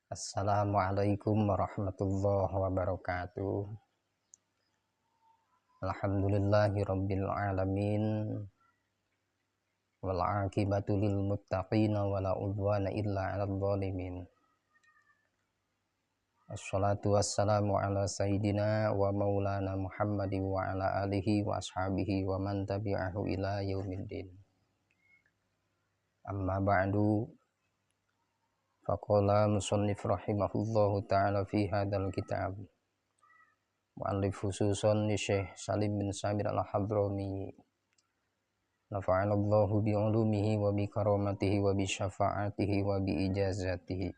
Assalamualaikum warahmatullahi wabarakatuh. Alhamdulillahirabbil alamin. Wal aqibatu lil muttaqin wala udwana illa 'alal zalimin. Assalatu wassalamu ala sayyidina wa maulana Muhammadin wa ala alihi wa ashabihi wa man tabi'ahu ila yaumiddin. Amma ba'du. Faqala musannif rahimahullahu ta'ala fi hadzal kitab. Mu'allif khususon li Syekh Salim bin Sabir al-Hadrami. Nafa'anallahu bi'ulumihi wa bi karamatihi wa bi syafa'atihi wa bi ijazatihi.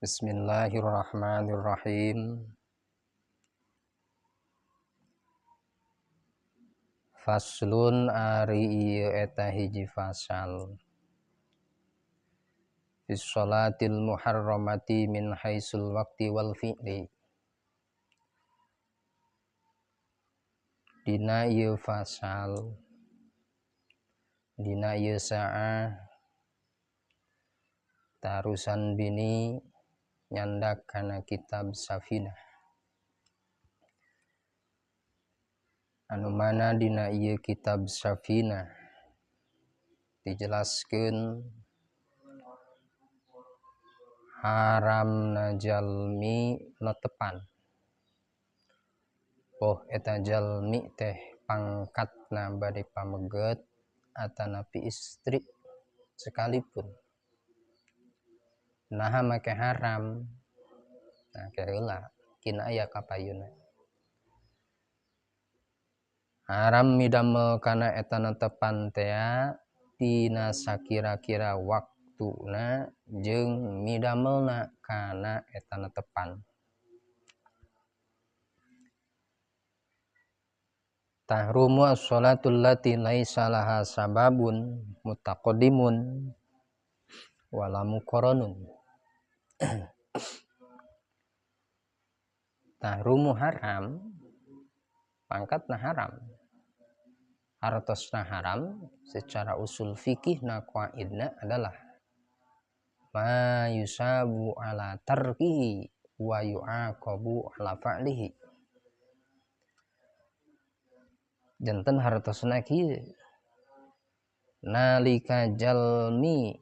Bismillahirrahmanirrahim. Faslun ari ieu eta hiji fasal. Fis sholatil muharramati min haisul waqti wal fi'li. Dina ieu fasal, dina ieu sa'ah tarusan bini nyandak kana kitab Safinah. Anu mana dina ieu kitab Safinah dijelaskeun haramna jalmi netepan. Eta jalmi teh pangkatna bade pameget atanapi istri sekalipun. Naha make haram. Nah keheula kina aya kapayuna. Haram midamel kana eta netepan tea tina sakira-kira waktuna jeung midamelna kana eta netepan. Tahrumu as-sholatul lati laisa laha sababun mutaqaddimun wala muqarranun. Tahrumu haram, pangkatna haram. Hartosna haram secara usul fikihna qaidna adalah ma yusabu ala tarkihi wa yu'aqabu ala fa'lihi. Janten hartosna kieu nalika jalmi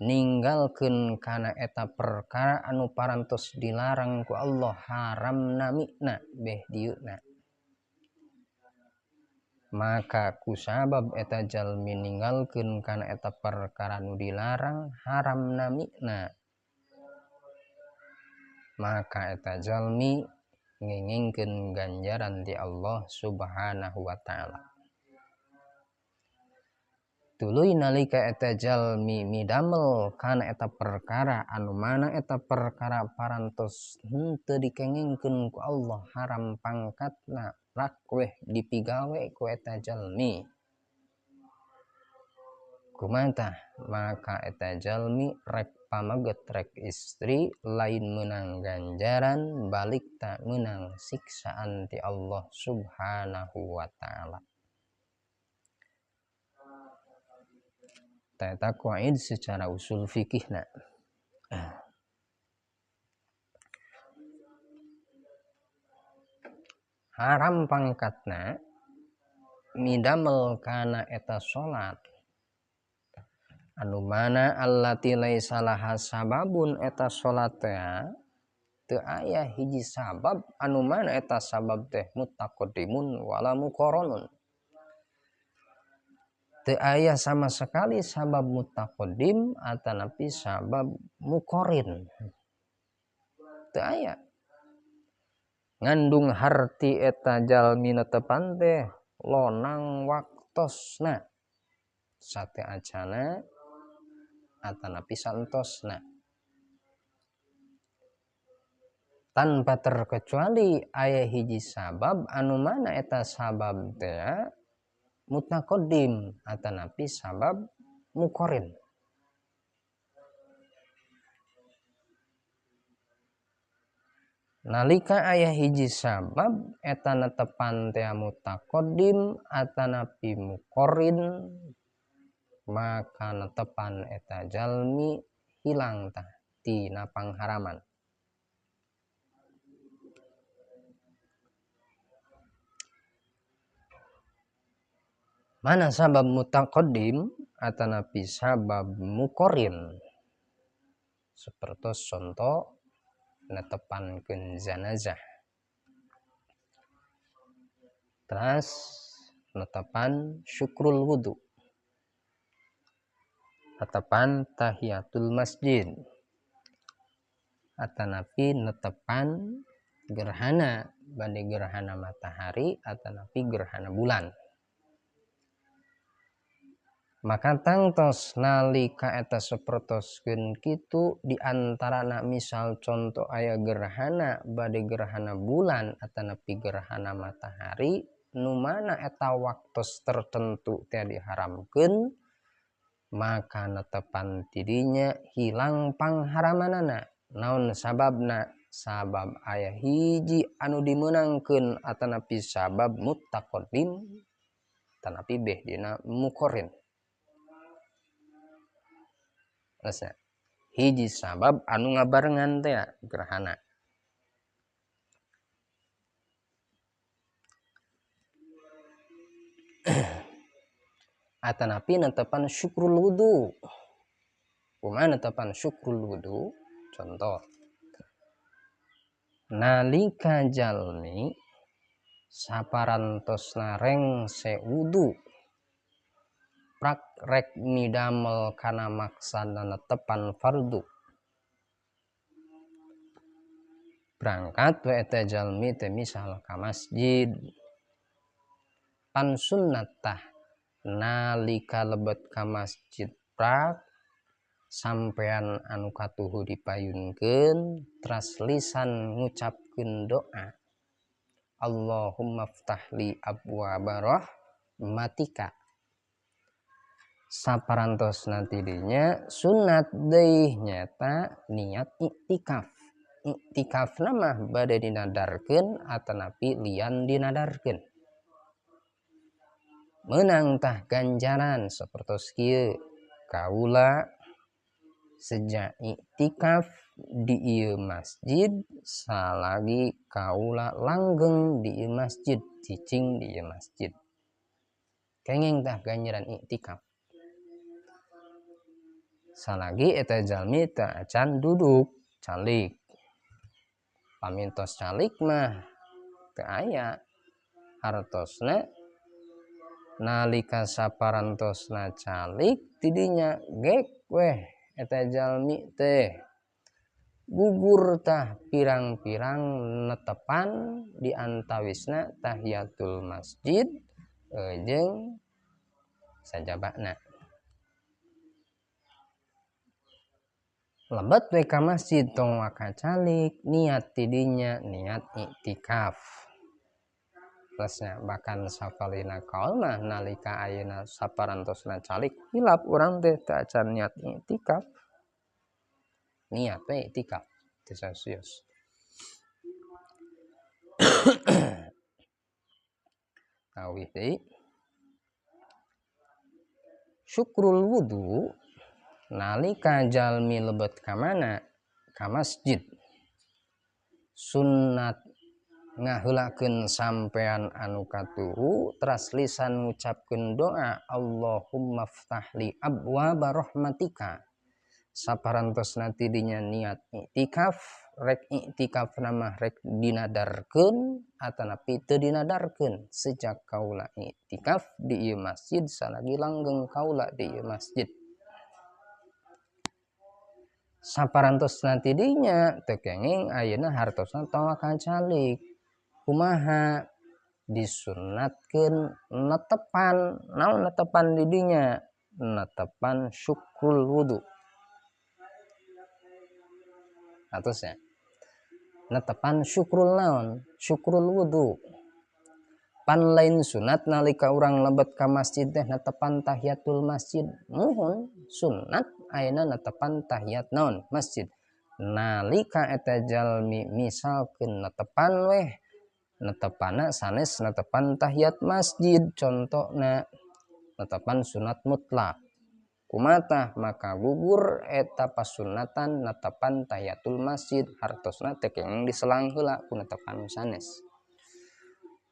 ninggalkeun kana eta perkara anu parantos dilarang ku Allah haram namina beh dieuna, maka kusabab eta jalmi ninggalkeun kana eta perkara anu dilarang haram namina, maka eta jalmi ngengengkeun ganjaran ti Allah subhanahu wa ta'ala. Tuluy nalika eta jalmi midamel kana eta perkara anu mana eta perkara parantos henteu dikengengkeun ku Allah haram pangkatna rak weh dipigawe ku eta jalmi. Kumaha tah? Maka eta jalmi rek pameget rek istri lain meunang ganjaran balik tak meunang siksaan ti Allah subhanahu wa ta'ala. Eta qaid secara usul fikihna. Haram pangkatna midamel kana eta salat anu mana allati laisa laha sababun eta salat teh teu aya hiji sabab anu mana eta sabab teh mutaqaddimun wala muqarranun. Teu aya sama sekali sabab mutaqaddim atanapi sabab muqarrin. Teu aya. Ngandung harti eta jalmi netepan teh lonang waktosna sate acana atanapi santosna. Tanpa terkecuali aya hiji sabab anu mana eta sabab teh mutaqaddim atanapi sabab muqarrin. Nalika aya hiji sabab eta netepan teh mutaqaddim atanapi muqarrin maka netepan eta jalmi hilang tah tina pangharaman. Mana sabab mutaqaddim atanapi sabab mukorin, seperti contoh netepankeun zanazah, terus netepan syukrul wudu, netepan tahiyatul masjid, atanapi netepan gerhana bade gerhana matahari atanapi gerhana bulan. Maka tangtos nalika eta sapertoskeun kitu diantarana misal contoh aya gerhana bade gerhana bulan atanapi gerhana matahari nu mana eta waktos tertentu teh diharamkeun, maka netepan tidinya hilang pangharamanana. Naon sababna? Sabab aya hiji anu dimeunangkeun atanapi sabab mutaqaddim atanapi beh dina muqarrin. Terusnya hiji sabab anu ngabarengan teh gerhana. Atanapi netepan syukrul wudu. Kumaha netepan syukrul wudu? Contoh, nalika jalmi saparantosna rengse wudu prak rek midamel kana maksana netepan fardu, berangkat we eta jalmi teh misal ka masjid, pan sunnat tah nalika lebet ka masjid prak sampean anu katuhu dipayunkeun teras lisan ngucapkeun doa Allahumma ftahli abwaaba rahmatika. Saparantosna tidinya sunat deui nyata niat iktikaf. Iktikafna mah bade dinadarkeun atanapi lian dinadarkeun. Meunang tah ganjaran sapertos kieu, kaula sejak iktikaf di ieu masjid salagi kaula langgeng di ieu masjid, cicing di ieu masjid. Kenging tah ganjaran iktikaf. Salagi eta jalmi teu acan duduk calik. Pamintos calik mah teu aya. Hartosna nalika saparantosna calik tidinya gek weh eta jalmi teh gugur tah pirang-pirang netepan diantawisna tahiyatul masjid jeung sajabana. Lebet we ka masjid tong waka calik niat tidinya niat iktikaf. Terusnya bahkan safalina kaul mah nalika ayeuna saparantosna calik hilap urang teh teu acan niat iktikaf. Niat we iktikaf teu sasios. Tawih deui. Syukrul wudu nalika jalmi lebet ka mana? Ka masjid. Sunnat ngaheulakeun sampean anu katuhu teras lisan ngucapkeun doa Allahumma ftahli abwaaba rahmatika. Saparantosna tidinya niat iktikaf, rek iktikafna mah rek dinadarkeun atanapi teu dinadarkeun sejak kaula iktikaf di ieu masjid salagi langgeng kaula di ieu masjid. Saparantosna tidinya teu kenging ayeuna hartosna tawakal calik. Kumaha? Disunnatkeun netepan. Naon netepan didinya? Netepan syukrul wudu. Atosnya netepan syukrul naon? Syukrul wudu. Pan lain sunat nalika urang lebet ka masjid teh netepan tahiyatul masjid. Muhun sunat ayeuna netepan tahiyat naon? Masjid. Nalika eta jalmi misalkeun netepan weh netepana sanes netepan tahiyat masjid, contohna netepan sunat mutlak. kumatah maka gugur eta pasunatan netepan tahiyatul masjid hartosna teu kenging diselang heula ku netepan sanes.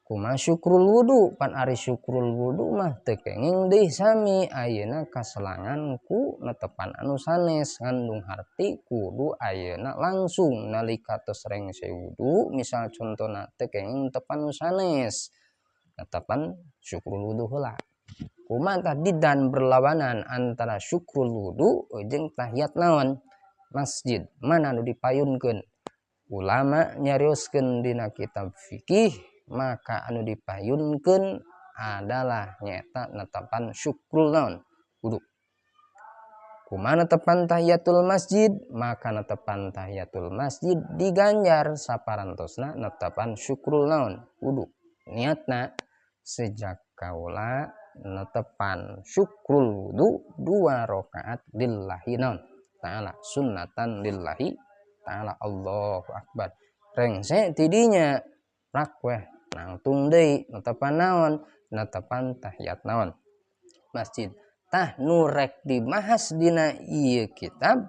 Kuma syukrul wudu pan ari syukrul wudu mah teu kenging deui sami ayeuna kaselangan ku netepan anu sanes ngandung harti kudu ayeuna langsung nalika tos rengse wudu misal contona teu kenging netepan anu sanes netepan syukrul wudu heula. Kumaha didan berlawanan antara syukrul wudu jeung tahiyat naon masjid mana anu dipayunkeun ulama nyarioskeun dina kitab fikih maka anu dipayunkeun adalah nyaeta netepan syukrul naon wudu. Kumaha netepan tahiyatul masjid maka netepan tahiyatul masjid diganjar saparantosna netepan syukrul naon wudu. Niatna sejak kaula netepan syukrul wudu 2 rakaat lillahi naon ta'ala sunnatan lillahi ta'ala Allahu akbar rengse tidinya rak weh nangtung deui netepan naon netepan tahiyat naon masjid. Tah nu rek dibahas dina ieu kitab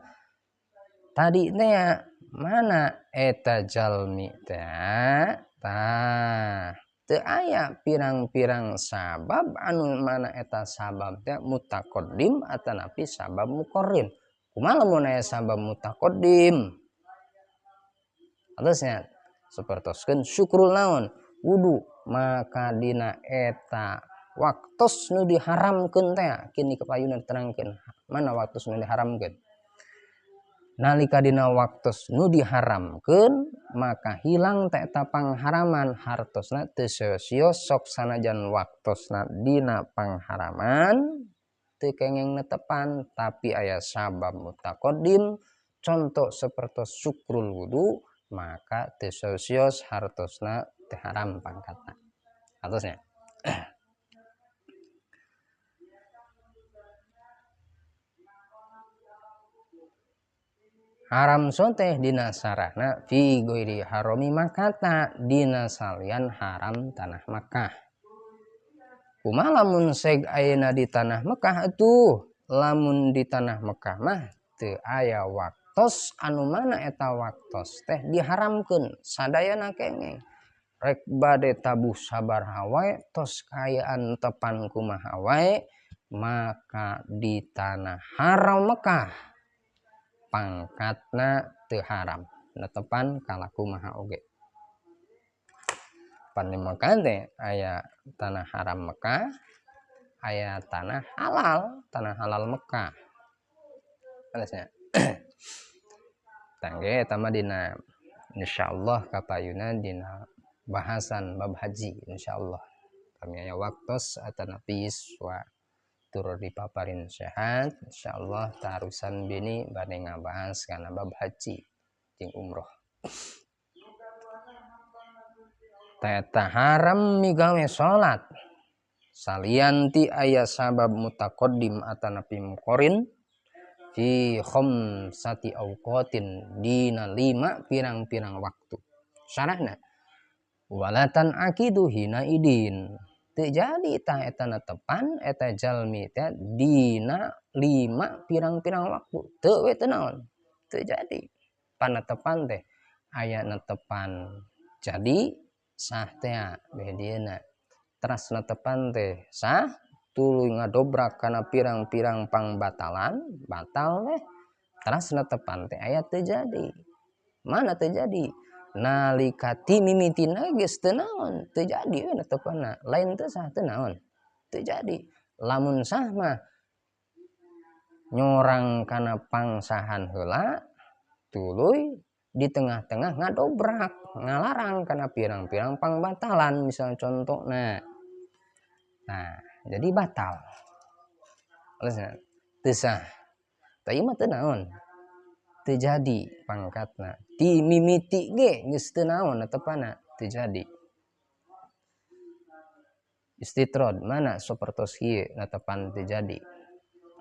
tadi teh mana eta jalmi teh tah teu aya pirang-pirang sabab anu mana eta sabab teh mutaqaddim atanapi sabab muqarrin. Kumaha lamun aya sabab mutaqaddim? Alusnya sapertoskeun syukrul naon wudu maka dina eta waktos nu diharamkeun teh kini kapayuna terangkeun mana waktos nu diharamkeun. Nalika dina waktos nu diharamkeun maka hilang teh eta pangharaman hartosna teu sios sok sanajan waktosna dina pangharaman teu kenging netepan tapi aya sabab mutaqaddim contoh sapertos syukrul wudu maka teu sios hartosna teu haram pangkatna hartosnya. Haram soteh dina sarahna fi ghairi harami makata dina salian haram tanah Makkah. Kumaha lamun seg ayeuna di tanah Mekah atuh lamun di tanah Mekah mah teu aya waktos anu mana eta waktos teh diharamkeun sadayana kenging rek bade tabuh sabaraha wae tos kaayaan tepan kumaha wae maka di tanah haram Mekah pangkatna teu haram netepan kalaku maha oge. Pan di Mekah teh aya tanah haram Mekah aya tanah halal Mekah. Alasnya tangge eta mah dina insyaallah kapayuna dina bahasan bab haji insyaallah kami aya waktos atanapi wa turut dipaparin sehat insyaallah tarusan bini bade ngabahas kana bab haji jeung umroh. Eta haram migawe salat salian ti aya sabab mutaqaddim atanapi muqarrin fi khamsati awqatin dina 5 pirang-pirang waktu. Sarahna walatan akidu hina idin teu jadi tah eta netepan eta jalmi teh dina 5 pirang-pirang waktu teu we teu naon teu jadi panetepan teh aya netepan jadi sah teh bedieuna teras netepan teh sah tuluy ngadobrak kana pirang-pirang pangbatalan batal teh teras netepan teh aya teu jadi mana teu jadi nalika ti mimitina geus teu naon teu jadi we netepanna lain teu sah teu naon teu jadi lamun sah mah nyorang kana pangsahan heula tuluy di tengah-tengah ngadobrak ngalarang kana pirang-pirang pangbatalan misal contohna nah jadi batal alasna teu sah tapi mah teu naon teu jadi pangkatna ti mimiti ge geus teu naon netepanna teu jadi. Istitrod mana sapertos ieu netepan teu jadi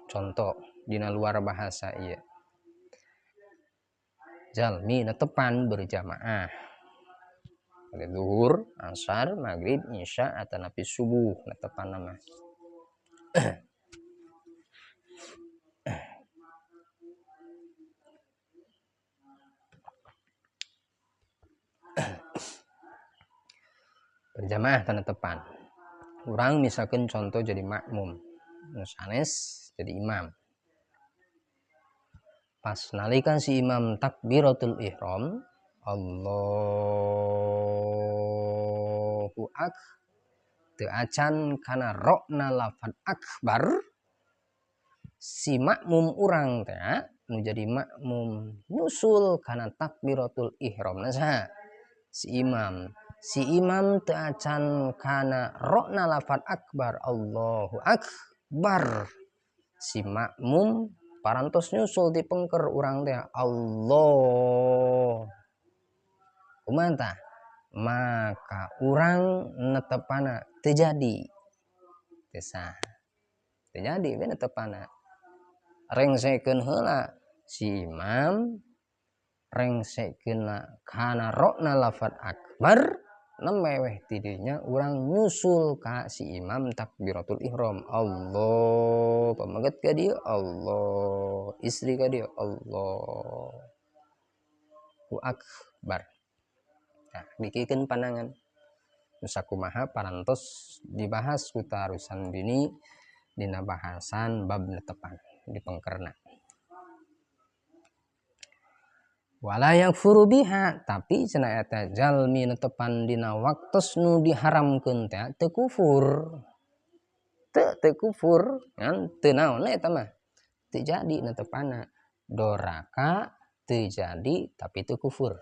contoh dina luar bahasa ieu jalmi netepan berjamaah pada zuhur, asar, maghrib, isya atanapi subuh netepan nama berjamaah tepan. Urang misalkan contoh jadi makmum, sanes jadi imam. Pas nalikan si imam takbiratul ihram, Allahu akbar, teu acan kana rokna lafad akbar, si makmum urang teh nu jadi makmum nyusul kana takbiratul ihram nah si imam teu acan kana rokna lafad akbar Allahu akbar, si makmum parantos nyusul di pengker urang teh Allah kumanta, maka urang netepana terjadi tesah terjadi we netepana rengsekeun heula si imam rengsekeun kana rokna lafad akbar nemeweh tidinya urang nyusul ka si imam takbiratul ihram Allah pamaget ka dieu Allah istri ka dieu Allahu akbar. Nah, bikin pandangan sakumaha parantos dibahas ku tarusan bini dina bahasan bab netepan di pengkerna. Wala yakfuru biha, tapi cenah eta jalmi netepan dina waktos nu diharamkeun teh teu kufur. Teu kufur, ngan teu naon eta mah. Teu jadi netepanna. Doraka teu jadi tapi teu kufur.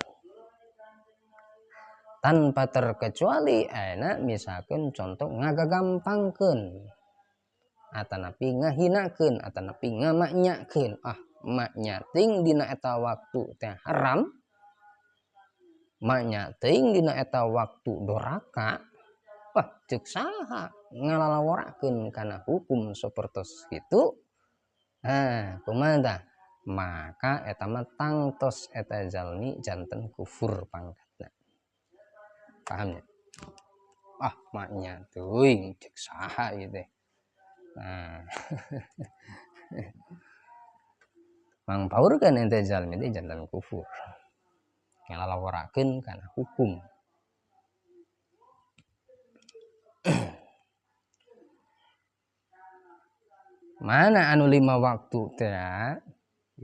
Tanpa terkecuali ayeuna misalkan contoh ngagagampangkeun atanapi ngahinakeun atanapi ngamaknyakeun maknya ting dina eta waktu teh haram, maknya ting dina eta waktu doraka, wah ceuk saha ngalalaworakeun kana hukum sapertos kitu. Nah, kumaha tah? Maka eta mah tangtos eta jalmi janten kufur pangkatna. Pahamnya? Maknya teuing ceuk saha ieu teh. Nah. Mangpaurkeun ente jalmi teh janten kufur. Ngalalaworakeun kana hukum. Mana anu 5 waktu teh?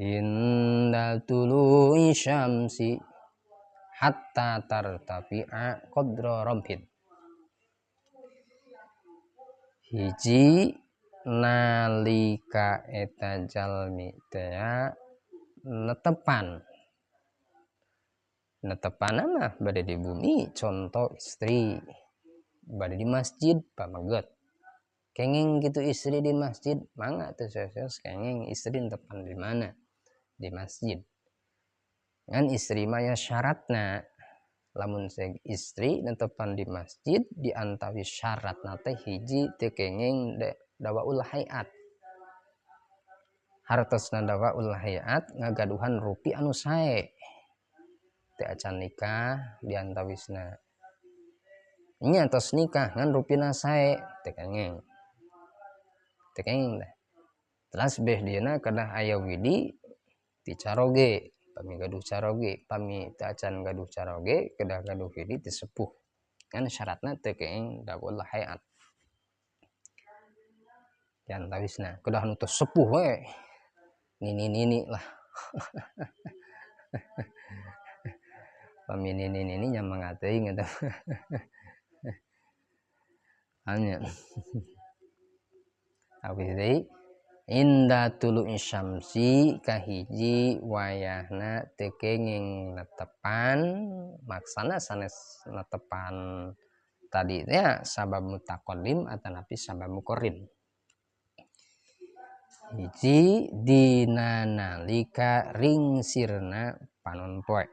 Inda tulu'i syamsi hatta tartafi'a qadra rabbin. Hiji nalika eta jalmi teh netepan. Netepanna mah bade di bumi, contoh istri bade di masjid pamaget. Kenging gitu istri di masjid, mangga teu seueus kenging istri netepan di mana? Di masjid. Ngan istri mah ya syaratna lamun istri netepan di masjid diantawi syaratna teh hiji teu kenging dawaul hayat. Hartosna dawaul hayat ngagaduhan rupi anu sae. Teu acan nikah diantawisna. Nya tos nikah ngan rupina sae teu kenging. Teu kenging tah. Telas beh dieuna kedah aya widi ti caroge. Pami gaduh caroge, pami teu acan gaduh caroge kedah gaduh widi ti sepuh. Kan syaratna teu kenging dawaul hayat. Diantawisna kedah nu tos sepuh we. Nini lah. Pami nini nya mangga teuing eta. Hanya. Habis deui inda tulu'i syamsi kahiji wayahna teu kenging netepan maksana sanes netepan tadi nya sabab mutaqaddim atanapi sabab muqarrin. Hiji dina nalika ringsirna panon poe.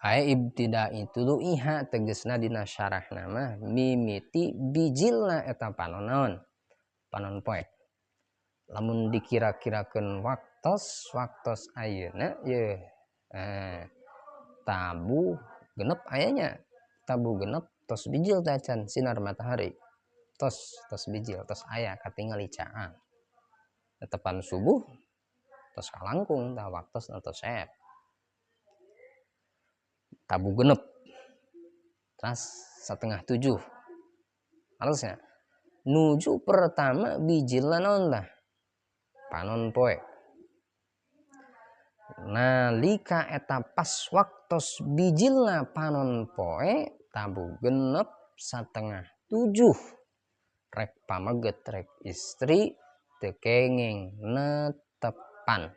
Ai ibtidai tulu'iha tegesna dina syarahna mah mimiti bijilna eta panonon panon poe. Lamun dikira-kirakeun waktos ayeuna ye tabu genep ayanya. Tabu genep tos bijil teh acan sinar matahari. Tos bijil tos aya katingali caang. Netepan subuh tos kalangkung tah waktos tos saep. tabu genep terus setengah 7 harusnya nuju pertama bijil naon tah panon poe. Nalika eta pas waktos bijilna panon poe tabu genep setengah 7 rek pameget rek istri tekenging netepan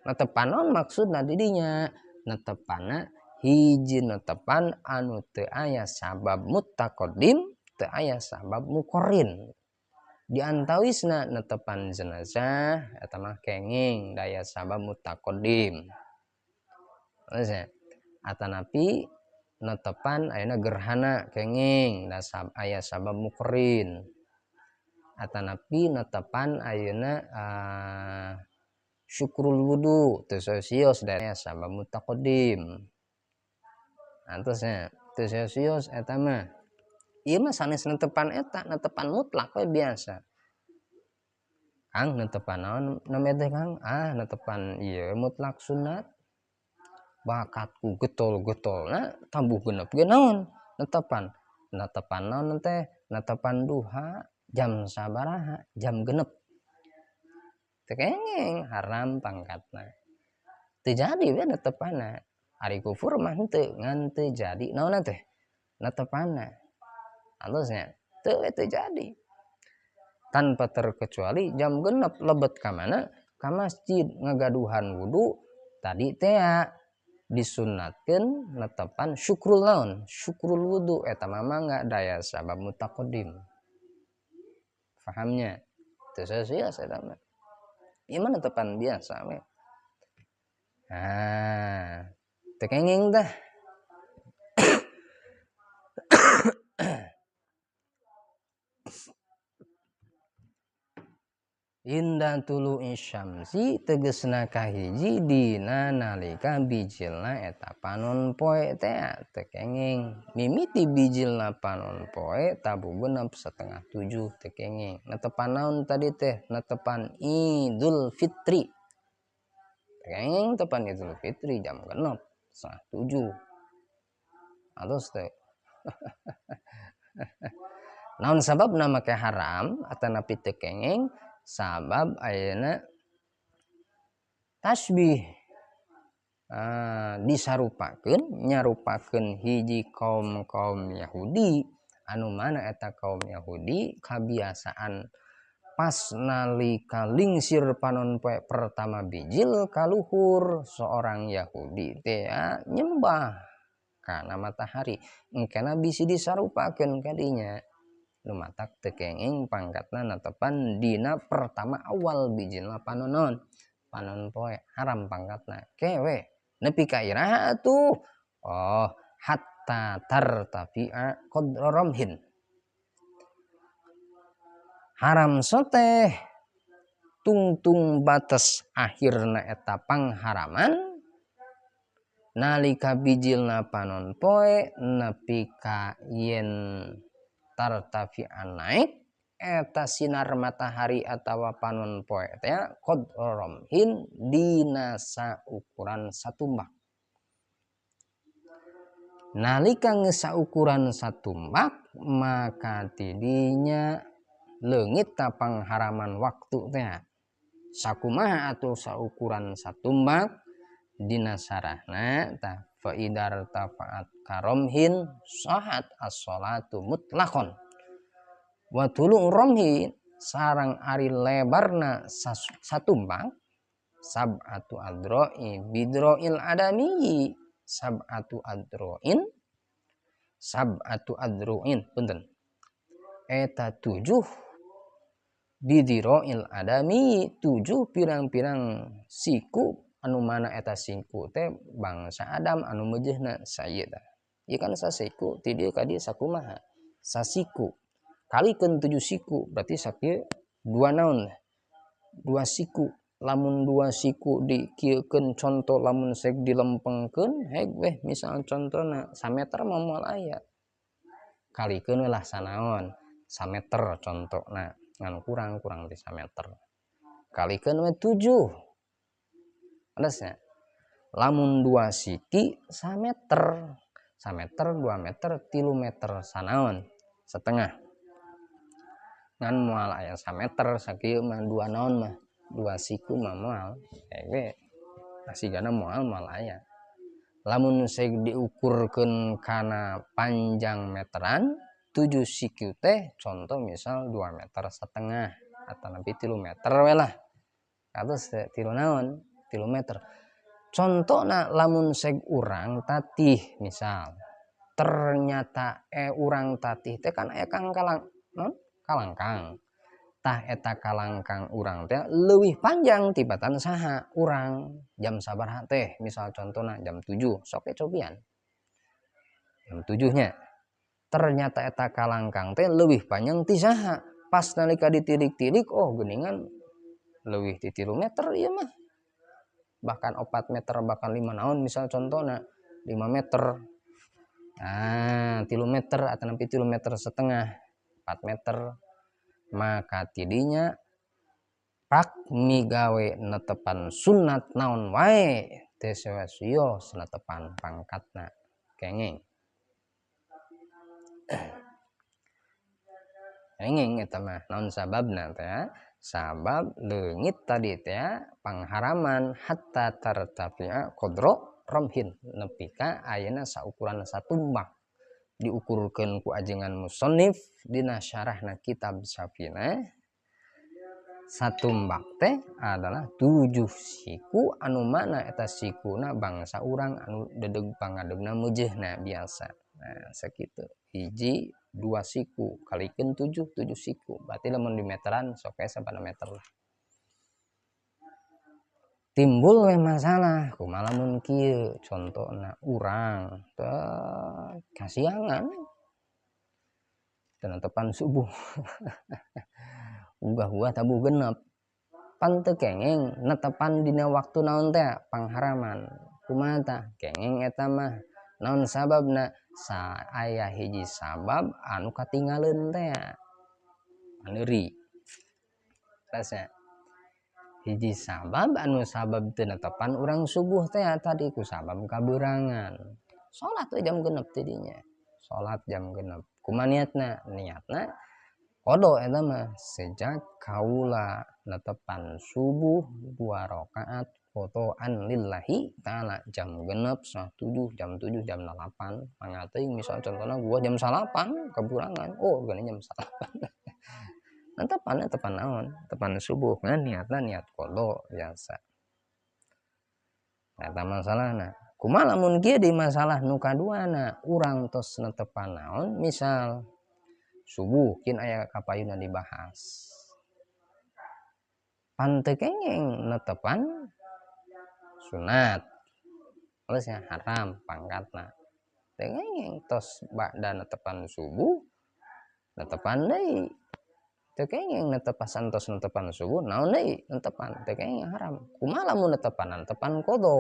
non maksudna didinya netepana hiji netepan anu teu aya sabab mutaqaddim teu aya sabab muqarrin. Diantawisna netepan jenazah eta mah kenging daya sabab mutaqaddim. Atanapi netepan ayeuna gerhana kenging da aya sabab muqarrin. Atanapi netepan ayeuna syukrul wudu teu sosios daya sabab mutaqaddim. Antosnya teu sosios eta mah. Ieu mah sanes netepan eta, netepan mutlak we biasa. Kang netepan naon namanya teh Kang? Netepan ieu mutlak sunat. Bakatku getol-getolna tabuh genep ge naon? Netepan. Netepan naon teh? Netepan duha jam sabaraha? Jam genep. Teu kenging haram pangkatna. Teu jadi we netepanna. Ari kufur mah henteu ngan teu jadi naonna teh? Netepanna. Halusnya teu jadi tanpa terkecuali jam genep lebet ka mana ka masjid ngagaduhan wudu tadi teh disunatkeun netepan syukrul naon syukrul wudu eta mah mangga daya sabab mutaqaddim fahamnya teu sia-sia eta mah ieu mah netepan biasa we teu kenging tah. Inda tulu isyamsi tegesna kahiji dina nalika bijilna eta panon poe teh teu kenging mimiti bijilna panon poe tabu genep setengah 7 teu kenging netepan naon tadi teh netepan Idul Fitri teu kenging netepan Idul Fitri jam genep setengah 7 alus teh. Naon sababna make haram atanapi teu kenging sabab ayeuna tasbih disarupakeun nyarupakeun hiji kaum Yahudi anu mana eta kaum Yahudi kabiasaan pas nalika lingsir panon poe pertama bijil kaluhur seorang Yahudi teh nyembah kana matahari engkena bisi disarupakeun kadinya lumatak teu kenging pangkatna netepan dina pertama awal bijilna panonon panon poe haram pangkatna kewe nepi ka iraha atuh hatta tartafi'a qadra ramhin haram soteh tungtung batas akhirna eta pangharaman nalika bijilna panon poe nepi ka yen tartafi'an naik eta sinar matahari atawa panon poe teh qadra ramhin dina saukuran satumbak. Nalika geus saukuran satumbak maka tidinya leungit ka pangharaman waktu teh sakumaha atuh saukuran satumbak dina sarahna tah fa idar tafaat karomhin sahat as-sholatu mutlaqon wa tulu romhin sarang ari lebarna satumbang sab'atu adro'i bidro'il adami sab'atu adro'in punten eta 7 bidro'il adami 7 pirang-pirang siku anu mana eta siku teh bangsa Adam anu meujeuhna sayyidah ieu kan sasiku ti dieu ka dieu sakumaha sasiku kalikeun 7 siku berarti sakieu 2 naon 2 siku lamun 2 siku dikieukeun conto lamun sek dilempengkeun heg weh misal contona sameter mah moal aya kalikeun we lah sanaon sameter contona ngan kurang ti sameter kalikeun we 7 adasnya lamun 2 siki sameter 1 meter 2 meter 3 meter sanaon setengah ngan moal aya 1 meter sakieu mah 2 naon mah 2 siku mah moal we asigana moal aya lamun saya diukurkeun kana panjang meteran 7 siku teh contoh misal 2 meter setengah atau lebih 3 meter we lah atus 3 naon 3 meter contohna lamun seg urang tatih misal ternyata urang tatih teh kan aya kang kalangkang tah eta kalangkang urang teh leuwih panjang tibatan saha urang jam sabaraha teh misal contohna jam 7 sok cobian jam 7 nya ternyata eta kalangkang teh leuwih panjang ti saha pas nalika ditilik-tilik oh geuningan leuwih ti 3 meter ieu mah bahkan 4 meter bahkan 5 naon misal contohna 5 meter 3 meter atau nepi 3 meter setengah 4 meter maka tidinya pak migawe netepan sunat naon wae teu sios netepan pangkatna kenging kenging eta mah naon sababna teh sabab leungit tadi teh pangharaman hatta tartafi'a qadra ramhin nepi ka ayeuna saukuran satumbak diukurkeun ku ajengan musannif dina syarahna kitab Safinah satumbak teh adalah 7 siku anu mana eta sikuna bangsa urang anu dedeg pangadegna meujeuhna biasa nah sakitu hiji 2 siku kalikeun 7 siku berarti lamun di meteran sok aya sabana meter lah timbul we masalah kumaha lamun kieu contona urang teh kasiangan teu netepan subuh ugah tabuh genep pan teu kenging netepan dina waktu naon teh pangharaman kumaha tah kenging eta mah naon sababna aya hiji sabab anu katinggalan teh aneuri rasa hiji sabab anu sabab teu netepan urang subuh teh tadi ku sabab kabeurangan salat we jam genep tidinya salat jam genep kumaha niatna kodo eta mah sejak kaula netepan subuh 2 rakaat qodoan lillahi ta'ala jam genep setengah 7 jam 7 jam 8 mangga teuing misal contohna gua jam 8 kaburangan oh geuning jam 8 netepan naon tepan subuh ngan niatna niat qada biasa eta masalahna kumaha lamun kieu di masalah nu kaduana urang tos netepan naon misal subuh kin aya kapayuna dibahas pan teu kenging netepan sunat terusnya haram pangkatna teu kenging tos ba'da netepan subuh netepan deui teu kenging netepasan tos netepan subuh naon deui netepan teu kenging haram kumaha lamun netepan qada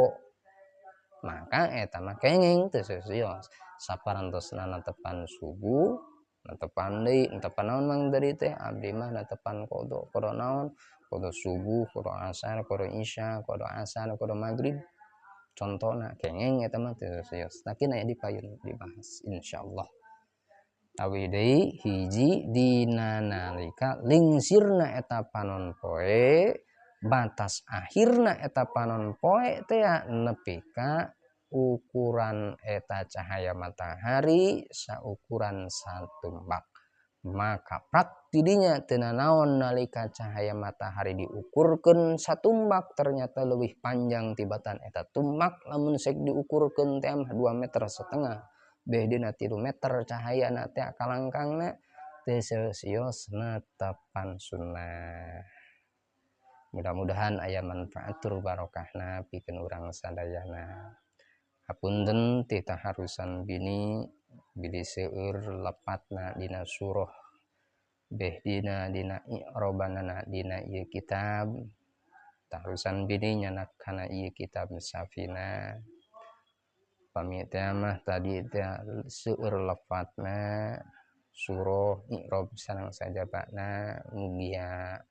maka eta mah kenging teu sesios saparantosna netepan subuh netepan deui netepan naon mang dari teh abdi mah netepan qada naon qada subuh qada asar qada isya qada asar qada magrib contona kenging eta mah teu sesios lakin aya dipayun dibahas insyaallah awi deui hiji dina nalika lingsirna eta panon poe batas akhirna eta panon poe teh nepi ka ukuran eta cahaya matahari saukuran satumbak maka prak tidinya teu nanaon nalika cahaya matahari diukurkeun satumbak ternyata leuwih panjang tibatan eta tumbak lamun sek diukurkeun teh 2 meter setengah beh dina 3 meter cahayana teh kalangkangna teu sesios netepan sunnah mudah-mudahan aya manfaatur barokahna pikeun urang sadayana hapunten ti taharusan bini bili seueur lepatna dina surah beh dina i'robanana dina ieu kitab taharusan bini nyanak kana ieu kitab Safinah pami teh mah tadi teh seueur lepatna surah i'rob sareng sajabana mugia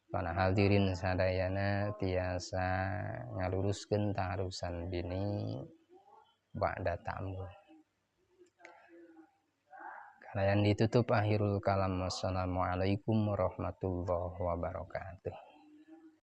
para hadirin sadayana tiasa ngaluruskeun taharusan bini ba'da ta'ammul. Kalian ditutup akhirul kalam. Wassalamualaikum warahmatullahi wabarakatuh.